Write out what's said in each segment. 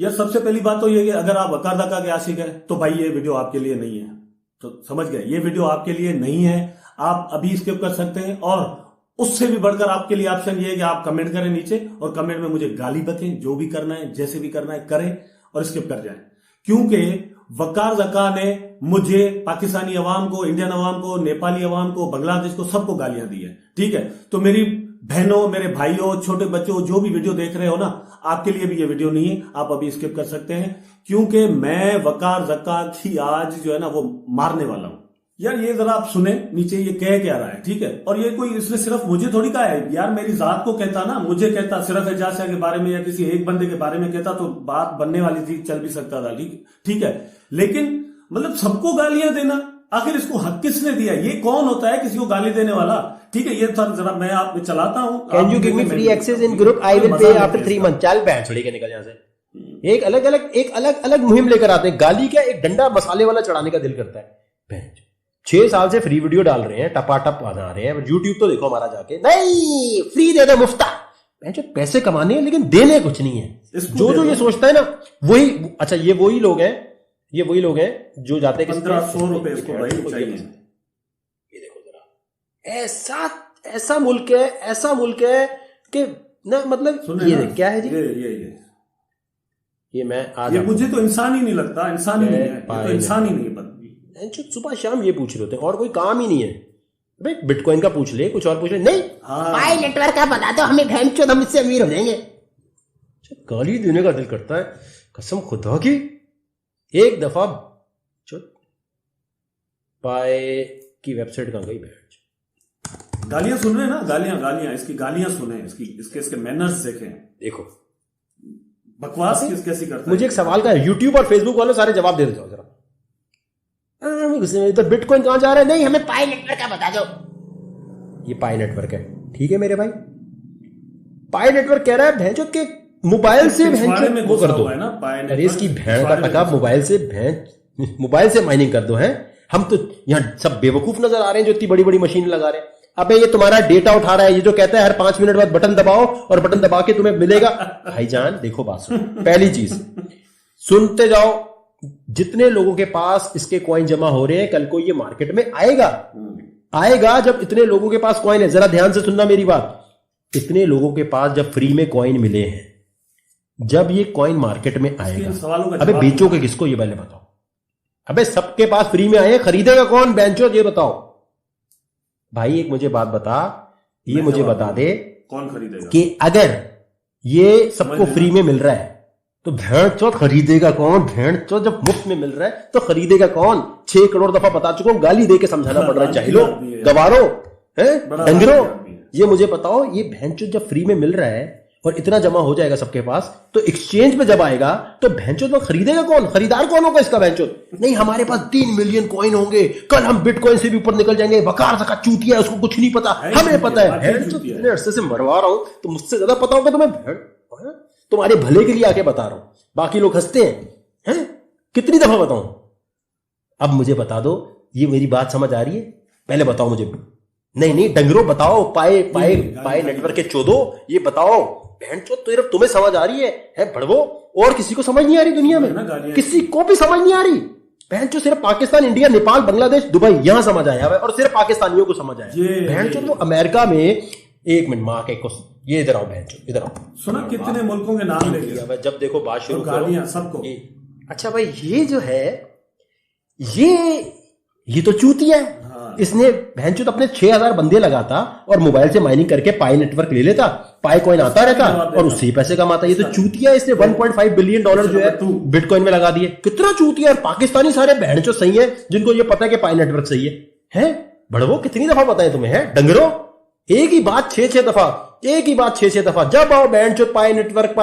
यार सबसे पहली बात तो ये कि अगर आप वकार दका के आशिक है तो भाई ये वीडियो आपके लिए नहीं है। तो समझ गए, ये वीडियो आपके लिए नहीं है, आप अभी स्किप कर सकते हैं। और उससे भी बढ़कर आपके लिए ऑप्शन ये है कि आप कमेंट करें नीचे और कमेंट में मुझे गाली बकें, जो भी करना है जैसे भी करना है करें और स्किप कर जाएं। क्योंकि वकार दका ने मुझे, पाकिस्तानी अवाम को, इंडियन अवाम को, नेपाली अवाम को, बांग्लादेश को, सबको गालियां दी है। ठीक है, तो मेरी बहनों, मेरे भाइयों, छोटे बच्चों, जो भी वीडियो देख रहे हो ना, आपके लिए भी ये वीडियो नहीं है, आप अभी स्किप कर सकते हैं। क्योंकि मैं वकार दका की आज जो है ना वो मारने वाला हूं। यार ये जरा आप सुने नीचे ये कह क्या रहा है, ठीक है। और ये कोई इसने सिर्फ मुझे थोड़ी कहा है यार, मेरी जात को कहता ना, मुझे कहता, सिर्फ एजाज शाह के बारे में या किसी एक बंदे के बारे में कहता तो बात बनने वाली थी, चल भी सकता था, ठीक है। लेकिन मतलब सबको गालियां देना, आखिर इसको हक किसने दिया? ये कौन होता है किसी को गाली देने वाला? ठीक है, ये जरा मैं आप चलाता हूं। Can you give me free access in group? I will pay after 3 month. चल बैठ छोड़ी के निकल यहां से। एक अलग अलग मुहिम लेकर आते हैं। गाली क्या, एक डंडा मसाले वाला चढ़ाने का दिल करता है। 6 साल से फ्री वीडियो डाल रहे हैं, टपाटप बना रहे हैं। यूट्यूब तो देखो हमारा जाके, नहीं फ्री दे दे मुफ्ता। पैसे कमाने हैं लेकिन देने कुछ नहीं है। जो ये सोचता है ना वही, अच्छा ये वही लोग हैं जो जाते हैं 1500 रुपए इसको भाई चाहिए। ये देखो जरा, ऐसा मुल्क है कि ना, मतलब ये क्या है जी, ये मैं आज, ये मुझे तो इंसान ही नहीं लगता, इंसान ही नहीं है, तो इंसान ही नहीं है। सुबह शाम ये पूछ रहे होते हैं और कोई काम ही नहीं है। भाई बिटकॉइन का पूछ ले, कुछ और पूछ ले, नहीं पाई नेटवर्क का बता दो हमें, हम इससे अमीर हो जाएंगे। गाली देने का दिल करता है कसम खुदा की। एक दफा पाए की वेबसाइट कहां गई? गालियां सुन रहे हैं ना, गालियां इसकी गालियां सुने, इसके मैनर्स देखें। देखो बकवास कैसी करता है। मुझे एक सवाल का यूट्यूब और फेसबुक वाले सारे जवाब दे देते हो जरा। तो बिटकॉइन कहां जा रहा है? नहीं हमें पाई नेटवर्क का बता दो। ये पाई नेटवर्क है, ठीक है मेरे भाई। पाई नेटवर्क कह रहा है भैंचो के मोबाइल से वो कर दो, अरे इसकी भैंस का टका, मोबाइल से माइनिंग कर दो। है हम तो यहाँ सब बेवकूफ नजर आ रहे हैं जो इतनी बड़ी बड़ी मशीन लगा रहे हैं। अबे ये तुम्हारा डेटा उठा रहा है, ये जो कहता है हर 5 मिनट बाद बटन दबाओ और बटन दबा के तुम्हें मिलेगा। भाईजान देखो बात सुन, पहली चीज सुनते जाओ, जितने लोगों के पास इसके कॉइन जमा हो रहे हैं, कल को ये मार्केट में आएगा जब इतने लोगों के पास कॉइन है। जरा ध्यान से सुनना मेरी बात, इतने लोगों के पास जब फ्री में कॉइन मिले हैं, जब ये कॉइन मार्केट में आएगा, अबे बेचोगे किसको ये पहले बताओ। अबे सबके पास फ्री में आए, खरीदेगा कौन बेंचो ये बताओ भाई। एक मुझे बात बता, ये मुझे बता दे कौन खरीदेगा कि अगर ये सबको फ्री में मिल रहा है तो भेड़ चौथ खरीदेगा कौन? भेड़ चौथ जब मुफ्त में मिल रहा है तो खरीदेगा कौन? 6 करोड़ दफा बता चुका हूं, गाली दे के समझाना पड़ रहा है। चाहिलो, गवारो, डंगरो, ये मुझे बताओ, ये भेड़ चौथ जब फ्री में मिल रहा है और इतना जमा हो जाएगा सबके पास, तो एक्सचेंज पे जब आएगा तो भेंचोद में खरीदेगा कौन? खरीदार कौन होगा इसका? भेंचोद नहीं, हमारे पास 3 मिलियन कॉइन होंगे, कल हम बिटकॉइन से भी ऊपर निकल जाएंगे। वकार दका चूतिया है, उसको कुछ नहीं पता, हमें पता है। भेंचोद इतने अरसे से मरवा रहा हूं तो मुझसे ज्यादा पता होगा तुम्हें। तुम्हारे भले के लिए आके बता रहा हूं, बाकी लोग हंसते हैं। कितनी दफा बताऊं? अब मुझे बता दो, ये मेरी बात समझ आ रही है? पहले बताओ मुझे। नहीं डंगरो बताओ, पाए नेटवर्क के चोदो, ये बताओ तो सिर्फ तुम्हें समझ आ रही है भड़वो, और किसी को समझ नहीं आ रही दुनिया में, किसी को भी समझ नहीं आ रही। बहन सिर्फ पाकिस्तान, इंडिया, नेपाल, बांग्लादेश, दुबई यहां समझ आया है और सिर्फ पाकिस्तानियों को समझ आया। बहन तो अमेरिका में, एक मिनट माँ के कुछ, ये इधर आओ बहन, इधर आओ। सुना कितने मुल्कों के नाम लेके जब देखो बात शुरू करो सबको। अच्छा भाई, ये जो है ये तो चूतिया है। इसने भैंचोद अपने 6000 बंदे लगाता और मोबाइल से माइनिंग करके पाई नेटवर्क ले लेता, पाई कॉइन आता रहता और उससे ही पैसे कमाता। ये तो चूतिया। इसने $1.5 बिलियन जो है बिटकॉइन में लगा दिए। कितना चूतिया है। पाकिस्तानी सारे भैंचोद सही है जिनको ये पता है कि पाई नेटवर्क सही है। बड़वो कितनी दफा बताए तुम्हें? है डंगरो, एक ही बात 6 दफा, एक ही बात 6 दफा। जब आओ भैंचोद पाई नेटवर्क,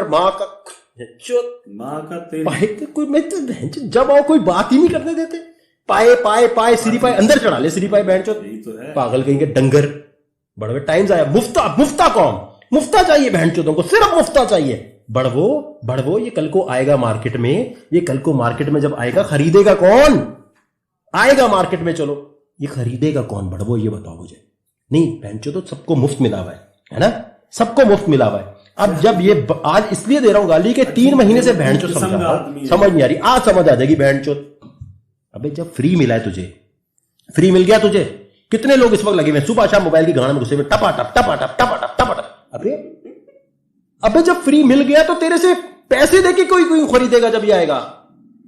माँ का कोई, जब आओ कोई बात ही नहीं करने देते। पाए श्री पाए अंदर चढ़ा ले, श्री पाए बैंड चोद, पागल कहेंगे डंगर। बड़वे टाइम्स आया, मुफ्ता कौन? मुफ्ता चाहिए बैंड चोदों को, सिर्फ मुफ्ता चाहिए। बड़वो ये कल को आएगा मार्केट में, ये कल को मार्केट में जब आएगा खरीदेगा कौन? आएगा मार्केट में, चलो ये खरीदेगा कौन? बड़वो ये बताओ मुझे। नहीं बैंड चोद तो सबको मुफ्त मिला हुआ है ना, सबको मुफ्त मिला हुआ है। अब जब ये आज इसलिए दे रहा हूं गाली कि 3 महीने से बहन चोद समझा रहा हूं, समझ नहीं आ रही, आज समझ आ जाएगी बहन चोद। अबे जब फ्री मिला है तुझे, फ्री मिल गया तुझे, कितने लोग इस वक्त लगे हुए सुबह शाम मोबाइल की गाना में घुसे हुए टपाटप टपाटप टपाटप टपाटप। अबे जब फ्री मिल गया तो तेरे से पैसे देके कोई खरीदेगा जब ये आएगा।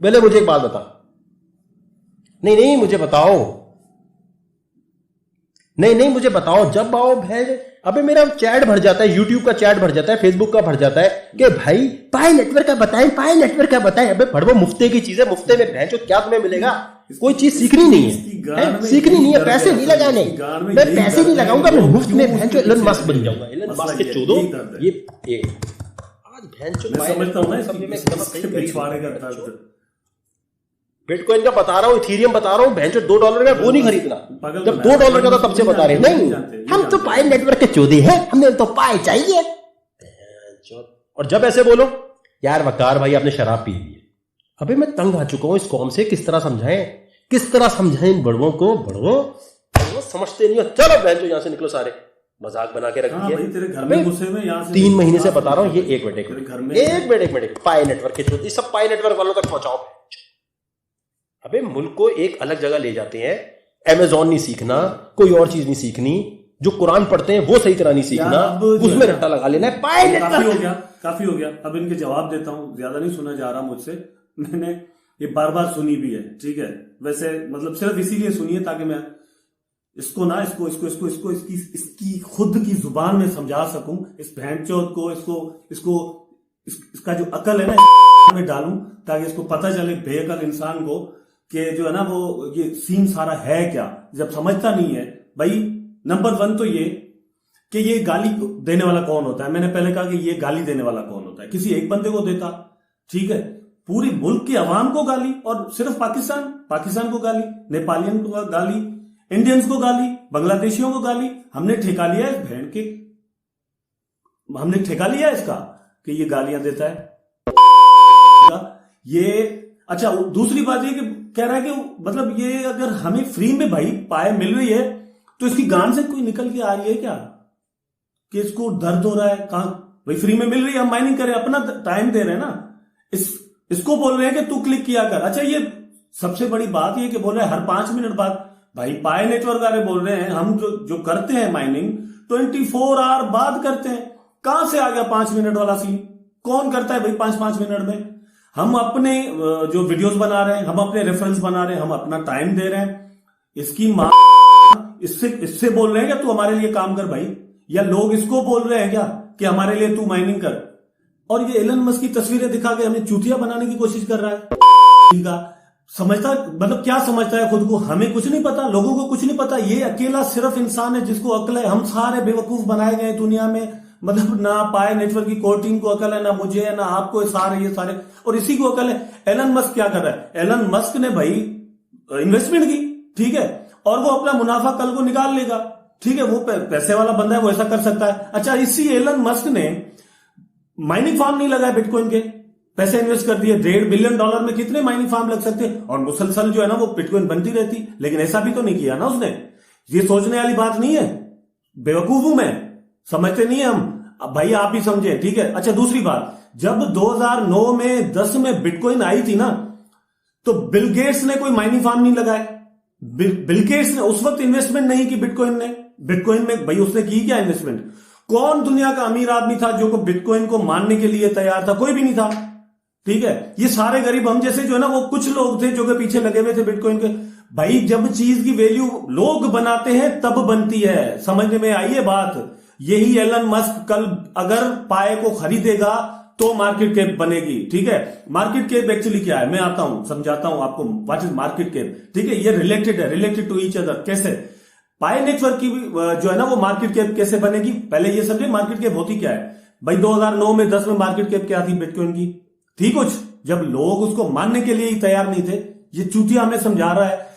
पहले मुझे एक बात बता, नहीं मुझे बताओ, नहीं मुझे बताओ, जब आओ भैंस, अबे मेरा चैट भर जाता है, यूट्यूब का चैट भर जाता है, फेसबुक का भर जाता है कि भाई पाई नेटवर्क का बताएं, पाई नेटवर्क का बताएं। अबे भड़वो मुफ्ते की चीज है, मुफ्ते में भैंस क्या तुम्हें मिलेगा? कोई चीज सीखनी नहीं है, सीखनी नहीं है, पैसे नहीं लगाने, मैं पैसे नहीं लगाऊंगा, मैं मुफ्त में भैंस एलन मस्क बन जाऊंगा। एलन मस्क के चोदो ये आज भैंस मैं समझता हूं ना इसके पिछवाड़े का दर्द। बिटकॉइन का बता रहा हूं, इथीरियम बता रहा हूं, भैंस $2 का वो नहीं खरीदना। जब $2 का था तब से बता रहे नहीं, हम तो पाई नेटवर्क के चोदे हैं, हमें तो पाई चाहिए। और जब ऐसे बोलो यार वकार भाई आपने शराब पी ली है, अबे मैं तंग आ चुका हूं इस कौम से, किस तरह समझाएं इन बड़वों को। बड़वो समझते नहीं हो, चलो बहन तो यहां से निकलो सारे, मजाक बना के रख दिया। 3 महीने से बता रहा हूं ये। एक मिनट पाई नेटवर्क के चोदे, सब पाई नेटवर्क वालों तक पहुंचाओ। अबे मुल्क को एक अलग जगह ले जाते हैं, अमेजॉन नहीं सीखना, कोई और चीज नहीं सीखनी, जो कुरान पढ़ते हैं वो सही तरह नहीं सीखना, उसमें रट्टा लगा लेना है। काफी हो गया। अब इनके जवाब देता हूं, ज्यादा नहीं सुना जा रहा मुझसे, मैंने ये बार बार सुनी भी है, ठीक है। वैसे मतलब सिर्फ इसीलिए सुनी है ताकि मैं इसको ना इसको इसकी खुद की जुबान में समझा सकूं, इस भैंचोद को, इसका जो अकल है ना में डालूं, ताकि इसको पता चले बेअकल इंसान को कि जो है ना वो ये सीन सारा है क्या, जब समझता नहीं है। भाई नंबर 1 तो ये कि ये गाली देने वाला कौन होता है। मैंने पहले कहा कि ये गाली देने वाला कौन होता है, किसी एक बंदे को देता, ठीक है, पूरी मुल्क की आवाम को गाली, और सिर्फ पाकिस्तान को गाली, नेपालियन को गाली, इंडियंस को गाली, बांग्लादेशियों को गाली। हमने ठेका लिया है भेड़ के, हमने ठेका लिया इसका कि ये गालियां देता है ये। अच्छा दूसरी बात ये कि कह रहा है कि मतलब ये अगर हमें फ्री में भाई पाए मिल रही है तो इसकी गांड से कोई निकल के आ रही है क्या कि इसको दर्द हो रहा है? कहां भाई फ्री में मिल रही है, हम माइनिंग करें, अपना टाइम दे रहे हैं ना, इसको बोल रहे हैं कि तू क्लिक किया कर। अच्छा ये सबसे बड़ी बात ये कि बोल रहे हैं हर 5 मिनट बाद, भाई पाए नेटवर्क वाले बोल रहे हैं हम जो करते हैं माइनिंग 24 आवर बाद करते हैं। कहां से आ गया 5 मिनट वाला सीन? कौन करता है भाई 5-5 मिनट में? हम अपने जो वीडियोस बना रहे हैं, हम अपने रेफरेंस बना रहे हैं, हम अपना टाइम दे रहे हैं, इसकी मां इससे बोल रहे हैं क्या तू हमारे लिए काम कर भाई? या लोग इसको बोल रहे हैं क्या कि हमारे लिए तू माइनिंग कर? और ये एलन मस्क की तस्वीरें दिखा के हमें चूतिया बनाने की कोशिश कर रहा है। समझता मतलब क्या समझता है खुद को? हमें कुछ नहीं पता, लोगों को कुछ नहीं पता, ये अकेला सिर्फ इंसान है जिसको अक्ल है। हम सारे बेवकूफ बनाए गए दुनिया में, मतलब ना पाए नेटवर्क की कोर टीम को अकल है, ना मुझे है, ना आपको, ये सारे और इसी को अकल है। एलन मस्क क्या कर रहा है? एलन मस्क ने भाई इन्वेस्टमेंट की, ठीक है, और वो अपना मुनाफा कल को निकाल लेगा, ठीक है, वो पैसे वाला बंदा है, वो ऐसा कर सकता है। अच्छा इसी एलन मस्क ने माइनिंग फार्म नहीं लगाया बिटकॉइन के, पैसे इन्वेस्ट कर दिए $1.5 बिलियन में, कितने माइनिंग फार्म लग सकते हैं और मुसलसल जो है ना वो बिटकॉइन बनती रहती। लेकिन ऐसा भी तो नहीं किया ना उसने। ये सोचने वाली बात नहीं है, बेवकूफ हूं मैं, समझते नहीं है हम। अब भाई आप ही समझे, ठीक है। अच्छा दूसरी बात, जब 2009 में 10 में बिटकॉइन आई थी ना, तो बिल गेट्स ने कोई माइनिंग फार्म नहीं लगाया। बिल गेट्स ने उस वक्त इन्वेस्टमेंट नहीं की बिटकॉइन में भाई उसने की क्या इन्वेस्टमेंट? कौन दुनिया का अमीर आदमी था जो बिटकॉइन को मानने के लिए तैयार था? कोई भी नहीं था, ठीक है। ये सारे गरीब हम जैसे जो है ना वो कुछ लोग थे जो के पीछे लगे हुए थे बिटकॉइन के। भाई जब चीज की वैल्यू लोग बनाते हैं तब बनती है, समझने में आई है बात। यही एलन मस्क कल अगर पाए को खरीदेगा तो मार्केट कैप बनेगी, ठीक है। मार्केट कैप एक्चुअली क्या है मैं आता हूं, समझाता हूं आपको व्हाट इज मार्केट कैप, ठीक है। ये रिलेटेड टू ईच अदर। कैसे? पाए नेटवर्क की जो है ना वो मार्केट कैप कैसे बनेगी, पहले ये समझे मार्केट कैप होती क्या है। भाई 2009 में 10 में मार्केट कैप क्या थी बिटकॉइन की? ठीक, कुछ जब लोग उसको मानने के लिए ही तैयार नहीं थे। ये चूतिया हमें समझा रहा है।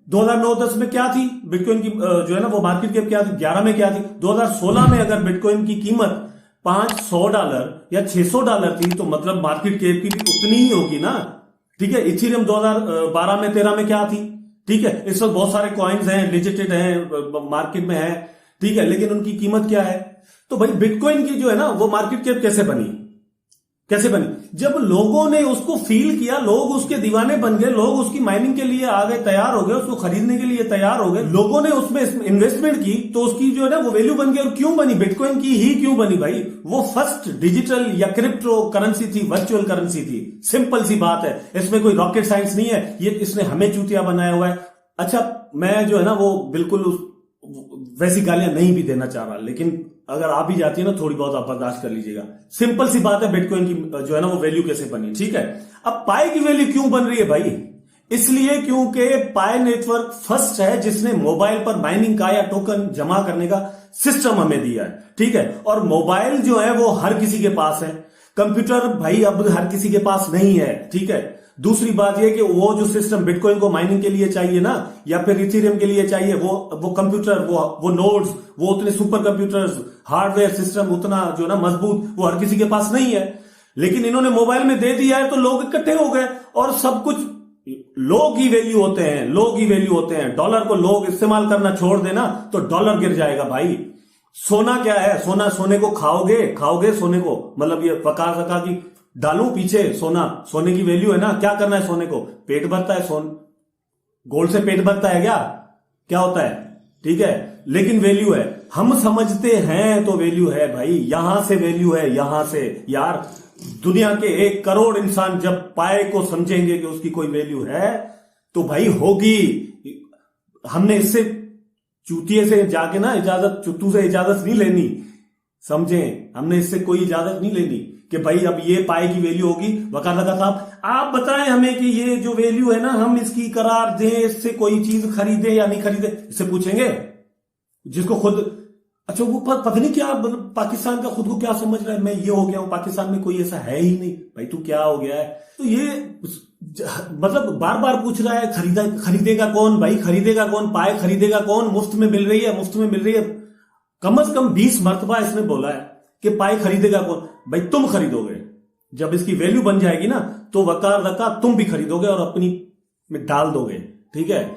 2009-10 में क्या थी बिटकॉइन की जो है ना वो मार्केट कैप क्या थी? 11 में क्या थी? 2016 में अगर बिटकॉइन की कीमत $500 या $600 थी तो मतलब मार्केट कैप की भी उतनी ही होगी ना, ठीक है। इथेरियम 2012 में 13 में क्या थी, ठीक है। इस वक्त बहुत सारे कॉइन्स हैं, लिजिटेड हैं, मार्केट में है, ठीक है, लेकिन उनकी कीमत क्या है? तो भाई बिटकॉइन की जो है ना वो मार्केट कैप कैसे बनी? जब लोगों ने उसको फील किया, लोग उसके दीवाने बन गए, लोग उसकी माइनिंग के लिए आ गए, तैयार हो गए, उसको खरीदने के लिए तैयार हो गए, लोगों ने उसमें इन्वेस्टमेंट की, तो उसकी जो है ना वो वैल्यू बन गई। और क्यों बनी? बिटकॉइन की ही क्यों बनी भाई? वो फर्स्ट डिजिटल या क्रिप्टो करेंसी थी, वर्चुअल करेंसी थी। सिंपल सी बात है, इसमें कोई रॉकेट साइंस नहीं है। ये इसने हमें चूतिया बनाया हुआ है। अच्छा, मैं जो है ना वो बिल्कुल वैसी गालियां नहीं भी देना चाह रहा, लेकिन अगर आप भी जाती है ना, थोड़ी बहुत आप बर्दाश्त कर लीजिएगा। सिंपल सी बात है, बिटकॉइन की जो है ना वो वैल्यू कैसे बनी, ठीक है। अब पाई की वैल्यू क्यों बन रही है भाई? इसलिए क्योंकि पाई नेटवर्क फर्स्ट है जिसने मोबाइल पर माइनिंग का या टोकन जमा करने का सिस्टम हमें दिया है, ठीक है। और मोबाइल जो है वो हर किसी के पास है, कंप्यूटर भाई अब हर किसी के पास नहीं है, ठीक है। दूसरी बात यह कि वो जो सिस्टम बिटकॉइन को माइनिंग के लिए चाहिए ना, या फिर इथेरियम के लिए चाहिए, वो कंप्यूटर, वो नोड्स, वो उतने सुपर कंप्यूटर्स, हार्डवेयर सिस्टम उतना जो ना मजबूत, वो हर किसी के पास नहीं है। लेकिन इन्होंने मोबाइल में दे दिया है तो लोग इकट्ठे हो गए, और सब कुछ लोग ही वैल्यू होते हैं, लोग ही वैल्यू होते हैं। डॉलर को लोग इस्तेमाल करना छोड़ देना तो डॉलर गिर जाएगा भाई। सोना क्या है? सोने को खाओगे सोने को, मतलब ये वकार सका की डालूं पीछे सोने की वैल्यू है ना। क्या करना है सोने को? पेट भरता है। गोल्ड से पेट भरता है क्या होता है? ठीक है, लेकिन वैल्यू है, हम समझते हैं तो वैल्यू है भाई। यहां से वैल्यू है, यहां से यार। दुनिया के 1 करोड़ इंसान जब पाए को समझेंगे कि उसकी कोई वैल्यू है तो भाई होगी। हमने इससे चूतिए से जाके ना चुट्टू से इजाजत नहीं लेनी, समझे? हमने इससे कोई इजाजत नहीं लेनी कि भाई अब ये पाए की वैल्यू होगी। वकार लगा साहब, आप बताएं हमें कि ये जो वैल्यू है ना, हम इसकी करार दें, इससे कोई चीज खरीदे या नहीं खरीदे? इससे पूछेंगे जिसको खुद, अच्छा वो पता नहीं क्या, पाकिस्तान का खुद को क्या समझ रहा है, मैं ये हो गया हूं, पाकिस्तान में कोई ऐसा है ही नहीं। भाई तू क्या हो गया है? तो ये मतलब बार बार पूछ रहा है खरीदेगा कौन भाई? खरीदेगा कौन? पाए खरीदेगा कौन? मुफ्त में मिल रही है। कम से कम 20 मरतबा इसने बोला है कि पाए खरीदेगा कौन? भाई तुम खरीदोगे। जब इसकी वैल्यू बन जाएगी ना तो वकार दका तुम भी खरीदोगे और अपनी में डाल दोगे, ठीक है।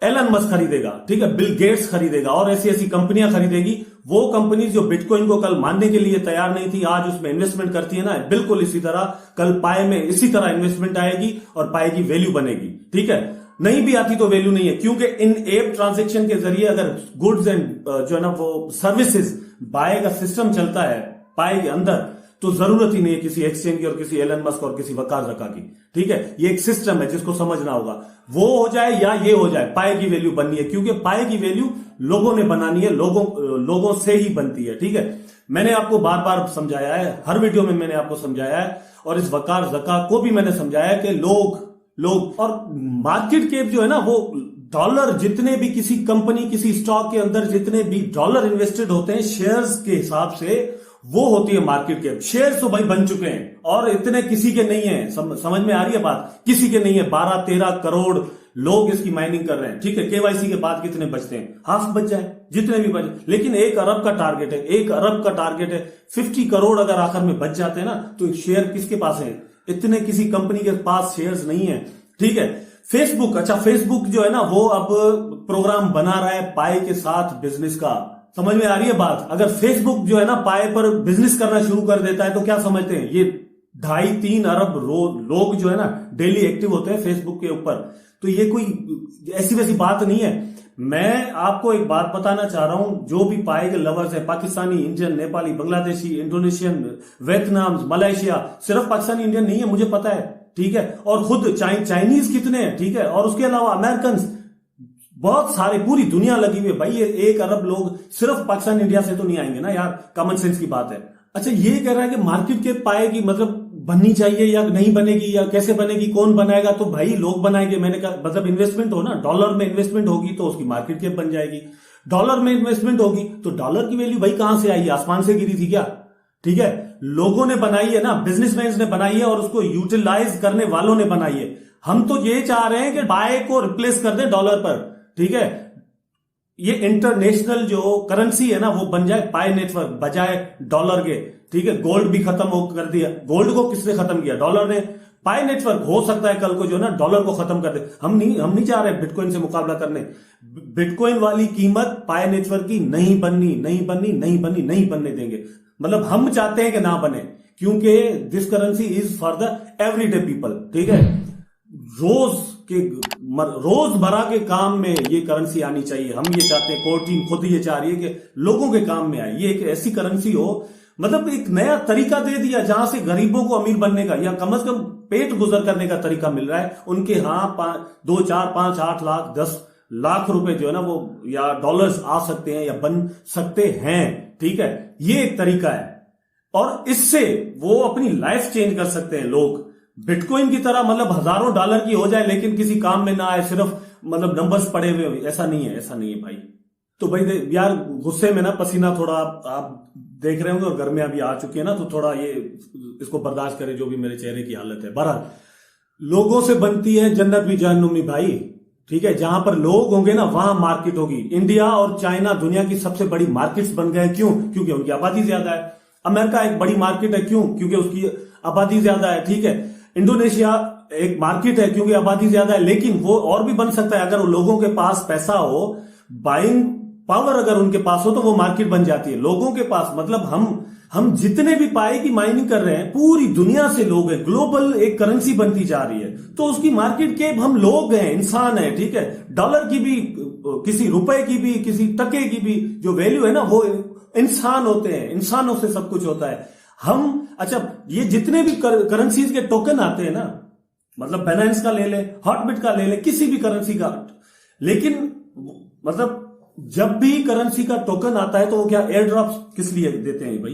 एलन मस्क खरीदेगा, ठीक है, बिल गेट्स खरीदेगा, और ऐसी ऐसी कंपनियां खरीदेगी। वो कंपनी जो बिटकॉइन को कल मानने के लिए तैयार नहीं थी, आज उसमें इन्वेस्टमेंट करती है ना, बिल्कुल इसी तरह कल पाए में इसी तरह इन्वेस्टमेंट आएगी और पाए की वैल्यू बनेगी, ठीक है। नहीं भी आती तो वैल्यू नहीं है, क्योंकि इन एप ट्रांजेक्शन के जरिए अगर गुड्स एंड जो है ना वो सर्विसेज बाय का सिस्टम चलता है पाए के अंदर, तो जरूरत ही नहीं है किसी एक्सचेंज की और किसी एलन मस्क और किसी वकार जका की, ठीक है। ये एक सिस्टम है जिसको समझना होगा। वो हो जाए या ये हो जाए, पाए की वैल्यू बननी है, क्योंकि पाए की वैल्यू लोगों ने बनानी है, लोगों से ही बनती है, ठीक है। मैंने आपको बार बार समझाया है, हर वीडियो में मैंने आपको समझाया है, और इस वकार जका को भी मैंने समझाया कि लोग और मार्केट कैप जो है ना वो डॉलर, जितने भी किसी कंपनी किसी स्टॉक के अंदर जितने भी डॉलर इन्वेस्टेड होते हैं शेयर्स के हिसाब से, वो होती है मार्केट कैप। शेयर्स तो भाई बन चुके हैं और इतने किसी के नहीं है, समझ में आ रही है बात? किसी के नहीं है। 12-13 करोड़ लोग इसकी माइनिंग कर रहे हैं, ठीक है। केवाईसी के बाद कितने बचते हैं? हाफ बच जाए, जितने भी बचे। लेकिन 1 अरब का टारगेट है, 1 अरब का टारगेट है। 50 करोड़ अगर आखिर में बच जाते हैं ना, तो शेयर किसके पास है? इतने किसी कंपनी के पास शेयर्स नहीं है, ठीक है। फेसबुक, अच्छा फेसबुक जो है ना वो अब प्रोग्राम बना रहा है पाए के साथ बिजनेस का। समझ में आ रही है बात? अगर फेसबुक जो है ना पाए पर बिजनेस करना शुरू कर देता है तो क्या समझते हैं? ये 2.5-3 अरब लोग जो है ना डेली एक्टिव होते हैं फेसबुक के ऊपर। तो ये कोई ऐसी वैसी बात नहीं है। मैं आपको एक बात बताना चाह रहा हूं, जो भी पाए के लवर्स है, Pakistani, Indian, Nepali, Bangladeshi, Indonesian, Vietnam, Malaysia, सिर्फ पाकिस्तानी इंडियन नहीं है, मुझे पता है, ठीक है। और खुद चाइनीज कितने हैं, ठीक है। और उसके अलावा अमेरिकन, बहुत सारे, पूरी दुनिया लगी हुई है भाई। ये 1 अरब लोग सिर्फ पाकिस्तान इंडिया से तो नहीं आएंगे ना यार, कॉमन सेंस की बात है। अच्छा, ये कह रहा है कि मार्केट के पाए की मतलब बननी चाहिए या नहीं बनेगी, या कैसे बनेगी, कौन बनाएगा? तो भाई लोग बनाएंगे। मैंने कहा मतलब इन्वेस्टमेंट हो ना, डॉलर में इन्वेस्टमेंट होगी तो उसकी मार्केट कैप बन जाएगी। डॉलर में इन्वेस्टमेंट होगी तो डॉलर की वैल्यू भाई कहां से आई? आसमान से गिरी थी क्या? ठीक है, लोगों ने बनाई है ना, बिजनेसमैन ने बनाई है, और उसको यूटिलाइज करने वालों ने बनाई है। हम तो ये चाह रहे हैं कि पाए को रिप्लेस कर दे डॉलर पर, ठीक है। ये इंटरनेशनल जो करेंसी है ना वो बन जाए पाए नेटवर्क बजाय डॉलर के, ठीक है। गोल्ड भी खत्म हो कर दिया। गोल्ड को किसने खत्म किया? डॉलर ने। पाई नेटवर्क हो सकता है कल को जो ना डॉलर को खत्म कर दे। हम नहीं चाह रहे बिटकॉइन से मुकाबला करने। बिटकॉइन वाली कीमत पाई नेटवर्क की नहीं बनने देंगे। मतलब हम चाहते हैं कि ना बने, क्योंकि this currency is for the everyday people, ठीक है। रोजमर्रा के काम में ये करेंसी आनी चाहिए। हम ये चाहते हैं, कोर टीम खुद ये चाह रही है कि लोगों के काम में आए। ये एक ऐसी करेंसी हो, मतलब एक नया तरीका दे दिया जहां से गरीबों को अमीर बनने का या कम से कम पेट गुजर करने का तरीका मिल रहा है। उनके 2, 4, 5, 8 लाख 10 लाख रुपए जो है ना वो या डॉलर्स आ सकते हैं या बन सकते हैं, ठीक है। ये एक तरीका है और इससे वो अपनी लाइफ चेंज कर सकते हैं लोग। बिटकॉइन की तरह मतलब हजारों डॉलर की हो जाए लेकिन किसी काम में ना आए, सिर्फ मतलब नंबर्स पड़े हुए, ऐसा नहीं है भाई। तो भाई यार गुस्से में ना पसीना थोड़ा आप देख रहे होंगे और गर्मियां भी आ चुकी है ना, तो थोड़ा ये इसको बर्दाश्त करें जो भी मेरे चेहरे की हालत है। बहरहाल लोगों से बनती है जन्नत भी जहन्नुमी भाई, ठीक है। जहां पर लोग होंगे ना वहां मार्केट होगी। इंडिया और चाइना दुनिया की सबसे बड़ी मार्केट्स बन गए। क्यों? क्योंकि उनकी आबादी ज्यादा है। अमेरिका एक बड़ी मार्केट है, क्यों? क्योंकि उसकी आबादी ज्यादा है, ठीक है। इंडोनेशिया एक मार्केट है क्योंकि आबादी ज्यादा है, लेकिन वो और भी बन सकता है अगर लोगों के पास पैसा हो, बाइंग पावर अगर उनके पास हो तो वो मार्केट बन जाती है। लोगों के पास मतलब हम जितने भी पाए की माइनिंग कर रहे हैं, पूरी दुनिया से लोग हैं, ग्लोबल एक करेंसी बनती जा रही है, तो उसकी मार्केट के हम लोग हैं, इंसान है, ठीक है। डॉलर की भी, किसी रुपए की भी, किसी टके की भी जो वैल्यू है ना वो इंसान होते हैं, इंसानों से सब कुछ होता है। अच्छा ये जितने भी करेंसीज के टोकन आते हैं ना, मतलब बाइनेंस का ले ले, हॉटबिट का ले ले, किसी भी करेंसी का, लेकिन मतलब जब भी करेंसी का टोकन आता है तो वो क्या एयर ड्रॉप्स किस लिए देते हैं भाई?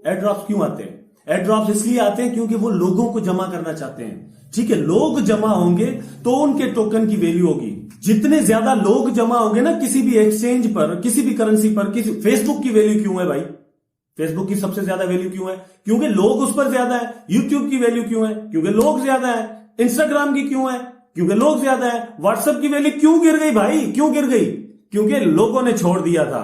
एयर ड्रॉप्स क्यों आते हैं? एयर ड्रॉप्स इसलिए आते हैं क्योंकि वो लोगों को जमा करना चाहते हैं, ठीक है। लोग जमा होंगे तो उनके टोकन की वैल्यू होगी। जितने ज्यादा लोग जमा होंगे ना किसी भी एक्सचेंज पर, किसी भी करेंसी पर, फेसबुक की वैल्यू क्यों है भाई? फेसबुक की सबसे ज्यादा वैल्यू क्यों है? क्योंकि लोग उस पर ज्यादा है। यूट्यूब की वैल्यू क्यों है? क्योंकि लोग ज्यादा है। इंस्टाग्राम की क्यों है? क्योंकि लोग ज्यादा है। व्हाट्सएप की वैल्यू क्यों गिर गई भाई? क्यों गिर गई? क्योंकि लोगों ने छोड़ दिया था।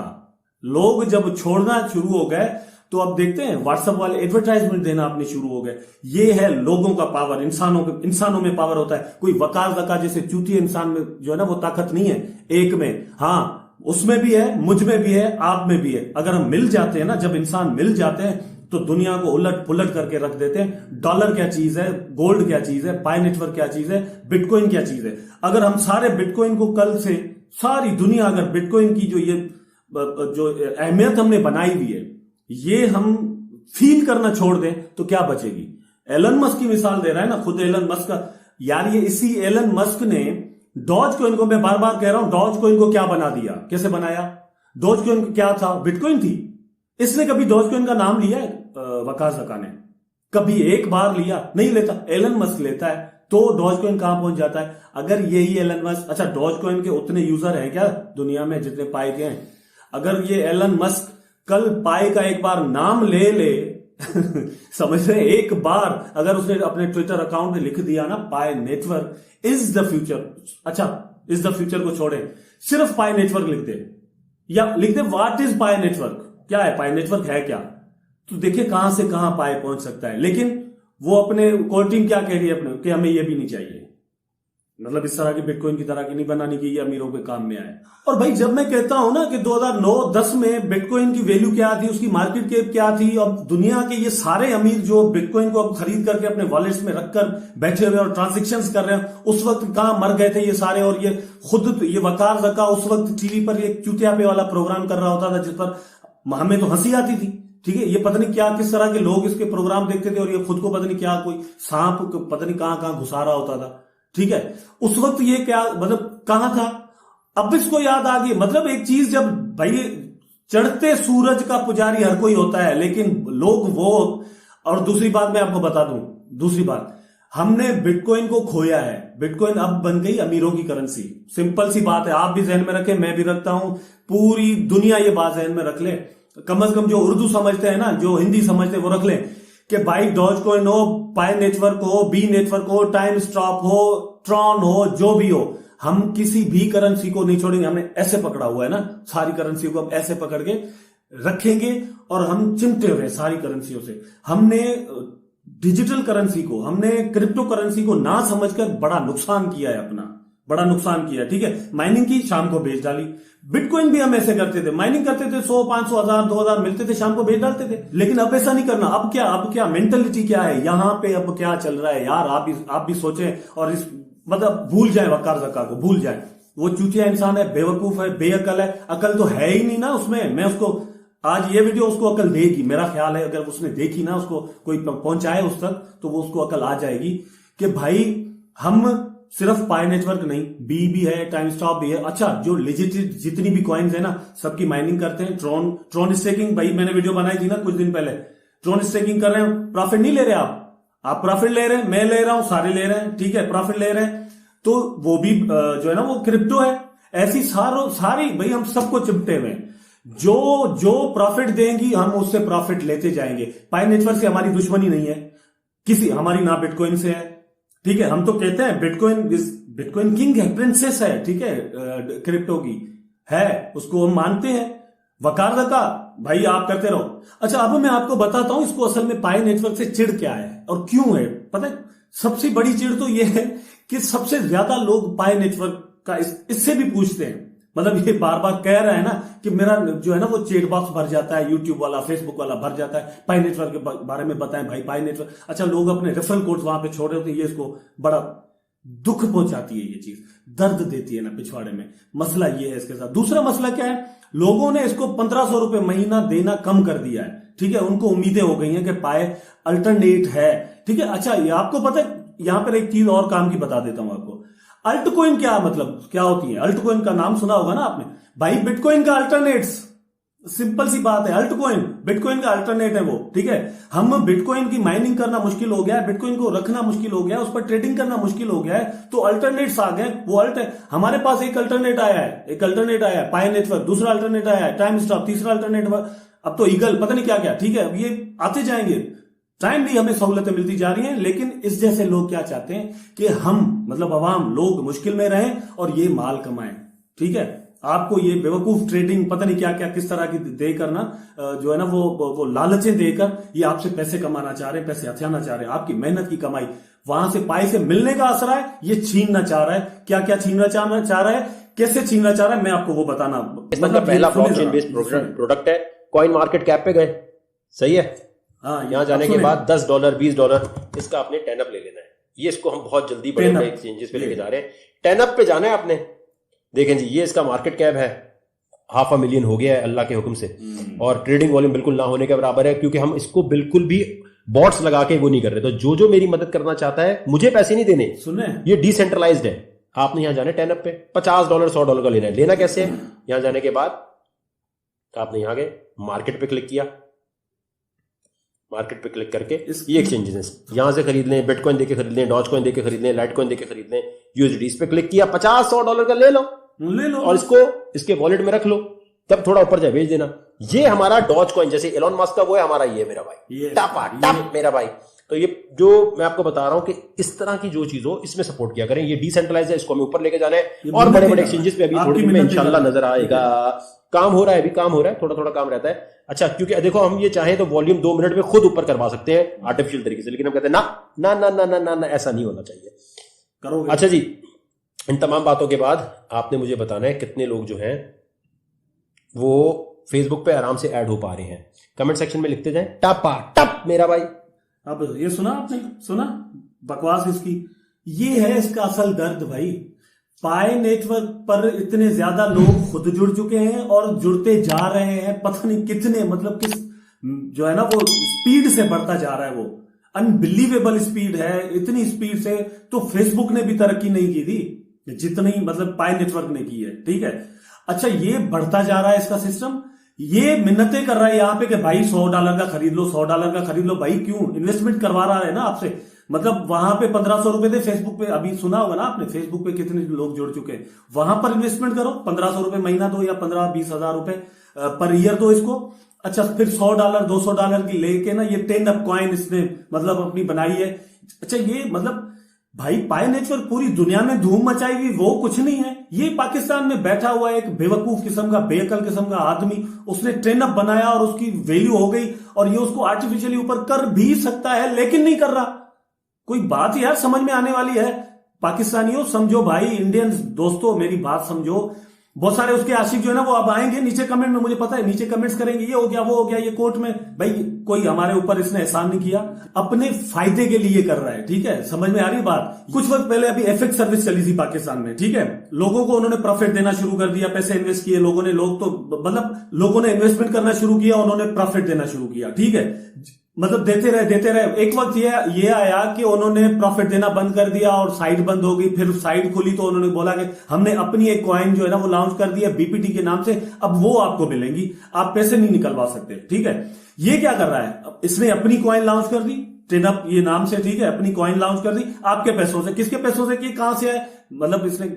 लोग जब छोड़ना शुरू हो गए तो अब देखते हैं व्हाट्सएप वाले एडवर्टाइजमेंट देना अपने शुरू हो गए। ये है लोगों का पावर। इंसानों में पावर होता है। कोई वकार दका जैसे चूतिए इंसान में जो है ना वो ताकत नहीं है एक में। हाँ उसमें भी है, मुझ में भी है, आप में भी है। अगर हम मिल जाते हैं ना, जब इंसान मिल जाते हैं तो दुनिया को उलट पुलट करके रख देते हैं। डॉलर क्या चीज है, गोल्ड क्या चीज है, पाई नेटवर्क क्या चीज है, बिटकॉइन क्या चीज है। अगर हम सारे बिटकॉइन को कल से, सारी दुनिया अगर बिटकॉइन की जो अहमियत हमने बनाई हुई है ये हम फील करना छोड़ दें तो क्या बचेगी? एलन मस्क की मिसाल दे रहा है ना खुद एलन मस्क का। यार ये इसी एलन मस्क ने डॉज कॉइन को, मैं बार बार कह रहा हूं, डॉज कॉइन को क्या बना दिया? कैसे बनाया? डॉज कॉइन क्या था? बिटकॉइन थी। इसने कभी डॉज कॉइन का नाम लिया है? वकार ज़का ने कभी एक बार लिया? नहीं लेता। एलन मस्क लेता है तो डॉज कॉइन कहां पहुंच जाता है? अगर यही एलन मस्क, अच्छा डॉज कॉइन के उतने यूजर हैं क्या दुनिया में जितने पाई के हैं? अगर ये एलन मस्क कल पाई का एक बार नाम ले समझ रहे, एक बार अगर उसने अपने ट्विटर अकाउंट में लिख दिया ना पाई नेटवर्क इज द फ्यूचर, अच्छा इज द फ्यूचर को छोड़े, सिर्फ पाई नेटवर्क लिख दे या लिख दे व्हाट इज पाई नेटवर्क, क्या है पाई नेटवर्क, है क्या, तो देखिए कहां से कहां पाई पहुंच सकता है। लेकिन वो अपने कोर टीम क्या कह रही है अपने कि हमें ये भी नहीं चाहिए, मतलब इस तरह की बिटकॉइन की तरह की नहीं बनानी कि ये अमीरों के काम में आए। और भाई जब मैं कहता हूं ना कि 2009-10 में बिटकॉइन की वैल्यू क्या थी, उसकी मार्केट कैप क्या थी, अब दुनिया के ये सारे अमीर जो बिटकॉइन को अब खरीद करके अपने वॉलेट्स में रखकर बैठे हुए और ट्रांजेक्शंस कर रहे हैं, उस वक्त कहां मर गए थे ये सारे। और ये खुद ये वकार ज़का उस वक्त टीवी पर ये चूतिया पे वाला प्रोग्राम कर रहा होता था जिस पर हमें तो हंसी आती थी, ठीक है। ये पता नहीं क्या किस तरह के लोग इसके प्रोग्राम देखते थे और ये खुद को पता नहीं क्या कोई सांप पता नहीं कहां कहां घुसा रहा होता था, ठीक है। उस वक्त ये क्या मतलब कहां था, अब इसको याद आ गई। मतलब एक चीज, जब भाई चढ़ते सूरज का पुजारी हर कोई होता है, लेकिन लोग वो, और दूसरी बात मैं आपको बता दूं, दूसरी बात, हमने बिटकॉइन को खोया है। बिटकॉइन अब बन गई अमीरों की करेंसी। सिंपल सी बात है, आप भी जहन में रखें, मैं भी रखता हूं, पूरी दुनिया ये बात जहन में रख ले। कम से कम जो उर्दू समझते हैं ना, जो हिंदी समझते हैं वो रख लें कि भाई डॉज कॉइन हो, पाई नेटवर्क हो, बी नेटवर्क हो, टाइम स्टॉप हो, ट्रॉन हो, जो भी हो, हम किसी भी करेंसी को नहीं छोड़ेंगे। हमने ऐसे पकड़ा हुआ है ना, सारी करेंसी को अब ऐसे पकड़ के रखेंगे और हम चिमटे हुए सारी करेंसियों से। हमने डिजिटल करेंसी को, हमने क्रिप्टो करेंसी को ना समझकर बड़ा नुकसान किया है अपना, बड़ा नुकसान किया। ठीक है, माइनिंग की, शाम को बेच डाली। बिटकॉइन भी हम ऐसे करते थे, माइनिंग करते थे, 100, 500, 1000, 2000 मिलते थे, शाम को बेच डालते थे। लेकिन अब ऐसा नहीं करना। अब क्या मेंटेलिटी क्या है यहां पे, अब क्या चल रहा है यार, आप भी सोचें और इस मतलब भूल जाए वकार जकार को, भूल जाए। वो चूतिया इंसान है, बेवकूफ है, बेअकल है, अकल तो है ही नहीं ना उसमें। मैं उसको आज ये वीडियो उसको अकल देगी, मेरा ख्याल है। अगर उसने देखी ना, उसको कोई पहुंचाए उस तक, तो वो उसको अकल आ जाएगी कि भाई हम सिर्फ पाई नेटवर्क नहीं, बी भी है, टाइम स्टॉप भी है। अच्छा, जो लिजिट जितनी भी कॉइन्स है ना, सबकी माइनिंग करते हैं। ट्रॉन स्टेकिंग, भाई मैंने वीडियो बनाई थी ना कुछ दिन पहले, ट्रॉन स्टेकिंग कर रहे हैं, प्रॉफिट नहीं ले रहे आप प्रॉफिट ले रहे हैं, मैं ले रहा हूं, सारे ले रहे हैं, ठीक है, प्रॉफिट ले रहे हैं। तो वो भी जो है ना वो क्रिप्टो है। ऐसी सारी भाई हम सबको चिपटे हुए हैं। जो प्रॉफिट देंगी हम उससे प्रॉफिट लेते जाएंगे। पाई नेटवर्क से हमारी दुश्मनी नहीं है किसी, हमारी ना बिटकॉइन से है। ठीक है, हम तो कहते हैं बिटकॉइन किंग है, प्रिंसेस है, ठीक है, क्रिप्टो की है, उसको हम मानते हैं। वकार दका भाई आप करते रहो। अच्छा, अब मैं आपको बताता हूं इसको असल में पाई नेटवर्क से चिढ़ क्या है और क्यों है। पता है, सबसे बड़ी चिढ़ तो यह है कि सबसे ज्यादा लोग पाई नेटवर्क का इससे भी पूछते हैं। मतलब ये बार बार कह रहा है ना कि मेरा जो है ना वो चैट बॉक्स भर जाता है, यूट्यूब वाला, फेसबुक वाला भर जाता है, पाई नेटवर्क के बारे में बताएं भाई, पाई नेटवर्क। अच्छा, लोग अपने रेफरल कोड्स वहां पे छोड़ रहे होते हैं, ये इसको बड़ा दुख पहुंचाती है, ये चीज दर्द देती है ना पिछवाड़े में। मसला ये है इसके साथ। दूसरा मसला क्या है, लोगों ने इसको 1500 रुपए महीना देना कम कर दिया है। ठीक है, उनको उम्मीदें हो गई हैं कि पाए अल्टरनेट है। ठीक है, अच्छा ये आपको पता है, यहां पर एक चीज और काम की बता देता हूं आपको। अल्ट कोइन क्या मतलब क्या होती है? अल्ट कोइन का नाम सुना होगा ना आपने भाई, बिटकॉइन का अल्टरनेट्स। सिंपल सी बात है, अल्ट कोइन बिटकॉइन का अल्टरनेट है वो। ठीक है, हम बिटकॉइन की माइनिंग करना मुश्किल हो गया है, बिटकॉइन को रखना मुश्किल हो गया है, उस पर ट्रेडिंग करना मुश्किल हो गया है, तो अल्टरनेट्स आ गए। वो अल्ट है, हमारे पास एक अल्टरनेट आया है, पाई नेटवर्क। दूसरा अल्टरनेट आया है, टाइम स्टॉप। तीसरा अल्टरनेट, अब तो ईगल, पता नहीं क्या क्या। ठीक है, अब ये आते जाएंगे, टाइम भी हमें सहूलतें मिलती जा रही हैं। लेकिन इस जैसे लोग क्या चाहते हैं कि हम मतलब अवाम लोग मुश्किल में रहें और ये माल कमाएं। ठीक है, आपको ये बेवकूफ ट्रेडिंग पता नहीं क्या क्या किस तरह की देकर ना जो है ना वो लालचें देकर ये आपसे पैसे कमाना चाह रहे हैं, पैसे हथियाना चाह रहे हैं, आपकी मेहनत की कमाई वहां से पाई से मिलने का असर है, ये छीनना चाह रहा है। क्या क्या छीनना चाह रहा है, कैसे छीनना चाह रहा है, मैं आपको वो बताना। मतलब पहला ब्लॉकचेन बेस्ड प्रोडक्ट है। कॉइन मार्केट कैप पे गए, सही है। हाँ, यहां जाने के बाद $10, $20 इसका आपने 10 अप ले लेना है। ये इसको हम बहुत जल्दी बड़े बड़े एक्सचेंजेस पे लेके जा रहे हैं। 10 अप पे जाना है आपने। देखें जी, ये इसका मार्केट कैप है, 500,000 हो गया है अल्लाह के हुक्म से, और ट्रेडिंग वॉल्यूम बिल्कुल ना होने के बराबर है, क्योंकि हम इसको बिल्कुल भी बॉट्स लगा के वो नहीं कर रहे। तो जो मेरी मदद करना चाहता है, मुझे पैसे नहीं देने, सुने, ये डिसेंट्रलाइज्ड है। आपने यहां जाना 10 अप पे, $50, $100 का लेना है। लेना कैसे है? यहां जाने के बाद आपने यहां गए, मार्केट पे क्लिक किया, मार्केट पे क्लिक करके ये एक्सचेंजेस यहां से खरीद लें, बिटकॉइन देके खरीद लें, डॉज कॉइन देके खरीद लें, लाइट कॉइन देके खरीद लें, यूएसडी पे क्लिक किया, $50-100 का ले लो और इसको इसके वॉलेट में रख लो। तब थोड़ा ऊपर जाए भेज देना। ये हमारा डॉज कॉइन, जैसे एलोन मस्क का वो है, हमारा ये मेरा भाई, टप मेरा भाई। तो ये जो मैं आपको बता रहा हूं कि इस तरह की जो चीज हो इसमें सपोर्ट किया करें। ये डिसेंट्रलाइज है, इसको हमें ऊपर लेके जाना है और बड़े बड़े एक्सचेंजेस पे अभी थोड़ी में इंशाल्लाह नजर आएगा। काम हो रहा है, अभी काम हो रहा है, थोड़ा थोड़ा काम रहता है। अच्छा, क्योंकि देखो हम ये चाहें तो वॉल्यूम 2 मिनट में खुद ऊपर करवा सकते हैं आर्टिफिशियल तरीके से, लेकिन हम कहते हैं ना ना ना ना ना ना, ना ऐसा नहीं होना चाहिए, करोगे। अच्छा जी, इन तमाम बातों के बाद आपने मुझे बताना है कितने लोग जो हैं वो फेसबुक पे आराम से ऐड हो पा रहे हैं। कमेंट सेक्शन में लिखते जाएं, टप मेरा भाई। अब ये सुना आपने, सुना बकवास इसकी? ये है इसका असल दर्द भाई। पाई नेटवर्क पर इतने ज्यादा लोग खुद जुड़ चुके हैं और जुड़ते जा रहे हैं, पता नहीं कितने, मतलब किस जो है ना वो स्पीड से बढ़ता जा रहा है, वो अनबिलीवेबल स्पीड है। इतनी स्पीड से तो फेसबुक ने भी तरक्की नहीं की थी जितनी मतलब पाई नेटवर्क ने की है। ठीक है, अच्छा ये बढ़ता जा रहा है इसका सिस्टम। ये मिन्नतें कर रहा है यहाँ पे कि भाई $100 का खरीद लो, $100 का खरीद लो। भाई क्यों? इन्वेस्टमेंट करवा रहा है ना आपसे। मतलब वहां पे 1500 रुपए थे, फेसबुक पे अभी सुना होगा ना आपने, फेसबुक पे कितने लोग जुड़ चुके हैं। वहां पर इन्वेस्टमेंट करो, 1500 रुपए महीना दो या 15-20 हजार रुपए पर ईयर दो इसको। अच्छा, फिर $100 $200 की लेके ना ये 10 अप कॉइन इसने मतलब अपनी बनाई है। अच्छा, ये मतलब भाई पाई नेटवर्क पूरी दुनिया में धूम मचाई हुई वो कुछ नहीं है। ये पाकिस्तान में बैठा हुआ एक बेवकूफ किस्म का, बेअकल किस्म का आदमी, उसने ट्रेन अप बनाया और उसकी वैल्यू हो गई, और ये उसको आर्टिफिशियली ऊपर कर भी सकता है लेकिन नहीं कर रहा। कोई बात यार समझ में आने वाली है। पाकिस्तानियों समझो भाई, इंडियंस दोस्तों मेरी बात समझो। बहुत सारे उसके आशिक जो है ना वो अब आएंगे नीचे कमेंट में, मुझे पता है नीचे कमेंट्स करेंगे, ये हो गया वो हो गया, ये कोर्ट में। भाई कोई हमारे ऊपर इसने एहसान नहीं किया, अपने फायदे के लिए कर रहा है, ठीक है, समझ में आ रही बात। कुछ वक्त पहले अभी एफएक्स सर्विस चली थी पाकिस्तान में, ठीक है, लोगों को उन्होंने प्रॉफिट देना शुरू कर दिया, पैसे इन्वेस्ट किए लोगों ने, लोगों ने इन्वेस्टमेंट करना शुरू किया, उन्होंने प्रॉफिट देना शुरू किया, ठीक है, मतलब देते रहे। एक वक्त ये आया कि उन्होंने प्रॉफिट देना बंद कर दिया और साइट बंद हो गई। फिर साइट खुली तो उन्होंने बोला कि हमने अपनी एक कॉइन जो है ना वो लॉन्च कर दिया बीपीटी के नाम से, अब वो आपको मिलेंगी, आप पैसे नहीं निकलवा सकते, ठीक है। ये क्या कर रहा है, इसने अपनी कॉइन लॉन्च कर दी ट्रेनअप ये नाम से, ठीक है, अपनी कॉइन लॉन्च कर दी आपके पैसों से। किसके पैसों से, कि कहां से है, मतलब इसने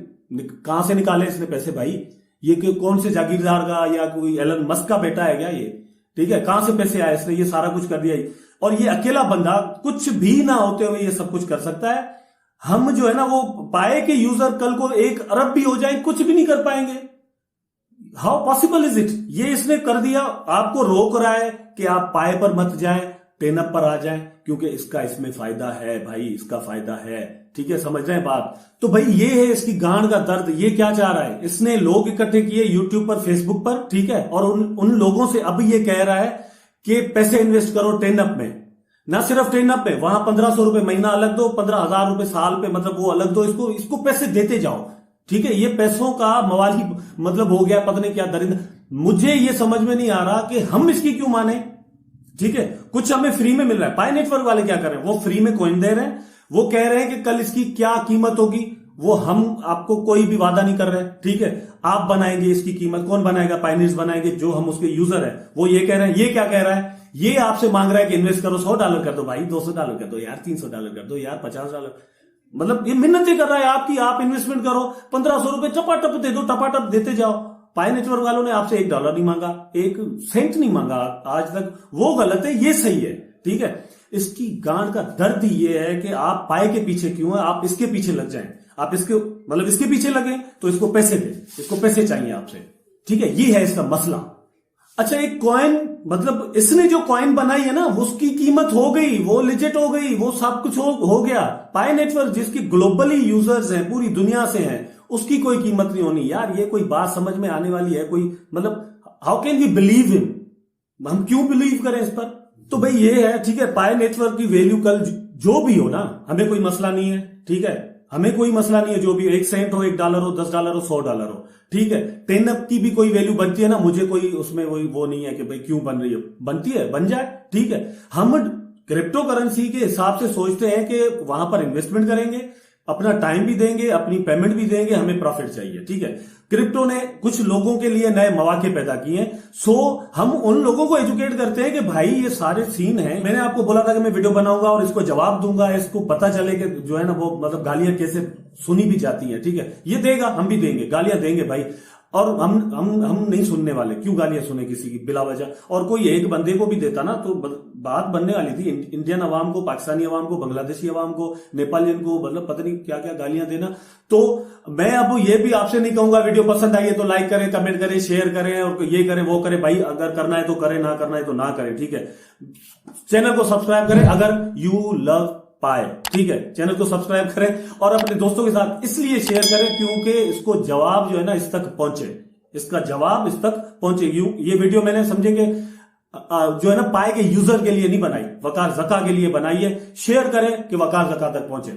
कहां से निकाले इसने पैसे भाई, ये कौन से जागीरदार का या कोई एलन मस्क का बेटा है क्या ये, ठीक है, कहां से पैसे आए, इसने ये सारा कुछ कर दिया। और ये अकेला बंदा कुछ भी ना होते हुए ये सब कुछ कर सकता है। हम जो है ना वो पाए के यूजर कल को 1 अरब भी हो जाए कुछ भी नहीं कर पाएंगे। हाउ पॉसिबल इज इट, ये इसने कर दिया। आपको रोक रहा है कि आप पाए पर मत जाएं, टेनअप पर आ जाएं, क्योंकि इसमें फायदा है भाई, इसका फायदा है, ठीक है, समझ रहे हैं बात। तो भाई ये है इसकी गांड का दर्द। ये क्या चाह रहा है, इसने लोग इकट्ठे किए यूट्यूब पर, फेसबुक पर, ठीक है, और उन लोगों से अब ये कह रहा है कि पैसे इन्वेस्ट करो टेनअप में। ना सिर्फ टेनअप में, वहां 1500 रुपए महीना अलग दो, 15,000 रुपए साल पे, मतलब वो अलग दो, इसको पैसे देते जाओ, ठीक है। ये पैसों का मवाली मतलब हो गया, पता नहीं क्या दरिंद। मुझे ये समझ में नहीं आ रहा कि हम इसकी क्यों माने, ठीक है। कुछ हमें फ्री में मिल रहा है। पाई नेटवर्क वाले क्या कर रहे हैं, वो फ्री में कॉइन दे रहे हैं, वो कह रहे हैं कि कल इसकी क्या कीमत होगी, वो हम आपको कोई भी वादा नहीं कर रहे हैं, ठीक है। आप बनाएंगे इसकी कीमत, कौन बनाएगा, पायनियर्स बनाएंगे, जो हम उसके यूजर है वो ये कह रहे हैं। ये क्या कह रहा है, ये आपसे मांग रहा है कि इन्वेस्ट करो, $100 कर दो भाई, $200 कर दो यार, $300 कर दो यार, $50, मतलब ये मिन्नतें कर रहा है आपकी, आप इन्वेस्टमेंट करो, 1500 रुपए टपाटप दे दो, टपाटप देते जाओ। पाई नेटवर्क वालों ने आपसे $1 नहीं मांगा, 1 सेंट नहीं मांगा आज तक, वो गलत है, ये सही है, ठीक है। इसकी गांड का दर्द ये है कि आप पाए के पीछे क्यों है, आप इसके पीछे लग जाएं, आप इसके पीछे लगे तो इसको पैसे दे, इसको पैसे चाहिए आपसे, ठीक है, ये है इसका मसला। अच्छा, एक कॉइन, मतलब इसने जो कॉइन बनाई है ना उसकी कीमत हो गई, वो लिजिट हो गई, वो सब कुछ हो गया। पाई नेटवर्क जिसकी ग्लोबली यूजर्स हैं, पूरी दुनिया से हैं, उसकी कोई कीमत नहीं होनी यार। ये कोई बात समझ में आने वाली है कोई, मतलब how can we believe him, हम क्यों बिलीव करें इस पर। तो भाई ये है, ठीक है, पाई नेटवर्क की वैल्यू कल जो भी हो ना, हमें कोई मसला नहीं है, ठीक है, हमें कोई मसला नहीं है, जो भी 1 सेंट हो, $1 हो, $10 हो, $100 हो, ठीक है। टेनअप की भी कोई वैल्यू बनती है ना, मुझे कोई उसमें वो नहीं है कि भाई क्यों बन रही है, बनती है, बन जाए, ठीक है। हम क्रिप्टो करेंसी के हिसाब से सोचते हैं कि वहां पर इन्वेस्टमेंट करेंगे, अपना टाइम भी देंगे, अपनी पेमेंट भी देंगे, हमें प्रॉफिट चाहिए, ठीक है। क्रिप्टो ने कुछ लोगों के लिए नए मौके पैदा किए हैं, सो हम उन लोगों को एजुकेट करते हैं कि भाई ये सारे सीन हैं। मैंने आपको बोला था कि मैं वीडियो बनाऊंगा और इसको जवाब दूंगा, इसको पता चले कि जो है ना वो मतलब गालियां कैसे सुनी भी जाती हैं, ठीक है। ये देगा, हम भी देंगे, गालियां देंगे भाई, और हम नहीं सुनने वाले, क्यों गालियां सुने किसी की बिला वजह। और कोई एक बंदे को भी देता ना तो बात बनने वाली थी। इंडियन अवाम को, पाकिस्तानी अवाम को, बांग्लादेशी अवाम को, नेपालियन को, मतलब पता नहीं क्या क्या गालियां देना। तो मैं अब ये भी आपसे नहीं कहूंगा, वीडियो पसंद आई है तो लाइक करें, कमेंट करें, शेयर करें, और ये करें वो करें भाई, अगर करना है तो करें, ना करना है तो ना करें, ठीक है। चैनल को सब्सक्राइब करें अगर यू लव पाए, ठीक है, चैनल को सब्सक्राइब करें और अपने दोस्तों के साथ इसलिए शेयर करें क्योंकि इसको जवाब जो है ना इस तक पहुंचे, इसका जवाब इस तक पहुंचे। ये वीडियो मैंने समझेंगे जो है ना पाए के यूजर के लिए नहीं बनाई, वकार ज़का के लिए बनाई है। शेयर करें कि वकार ज़का तक पहुंचे।